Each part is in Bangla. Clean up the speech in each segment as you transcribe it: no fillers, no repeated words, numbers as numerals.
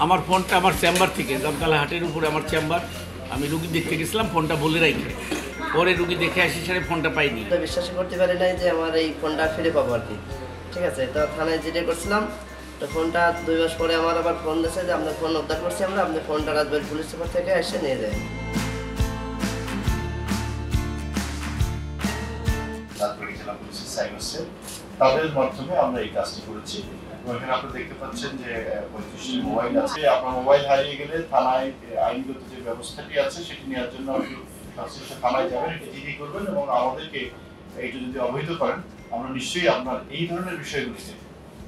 আমার ফোনটা আমার চেম্বার থেকে জমকালা হাটের উপরে আমার চেম্বার, আমি রুগী দেখতে গেছিলাম, ফোনটা বলে রাখি, পরে রুগী দেখে আসি সেটা ফোনটা পাইনি। বিশ্বাস করতে পারি নাই যে আমার এই ফোনটা ফিরে পাবো আর কি। ঠিক আছে, তো থানায় জিডি করছিলাম, তো ফোনটা 2 মাস পরে আমার আবার ফোন দিয়েছে যে আপনার ফোন উদ্ধার করছি আমরা, আপনার ফোনটা রাজবাড়ী পুলিশ সুপার থেকে এসে নিয়ে যায়। রাজবাড়ী জেলা পুলিশের সাইবার সেল তাদের মাধ্যমে আমরা এই কাজটি করেছি। এখানে আপনারা দেখতে পাচ্ছেন যে 35টি মোবাইল আছে। আপনার মোবাইল হারিয়ে গেলে থানায় আইনগত যে ব্যবস্থাটি আছে সেটি নেওয়ার জন্য আপনি সংশ্লিষ্ট থানায় যাবেন, এটা জিডি করবেন এবং আমাদেরকে এইটা যদি অবহিত করেন আমরা নিশ্চয়ই আপনার এই ধরনের বিষয়গুলিতে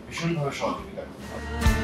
ভীষণভাবে সহযোগিতা করব।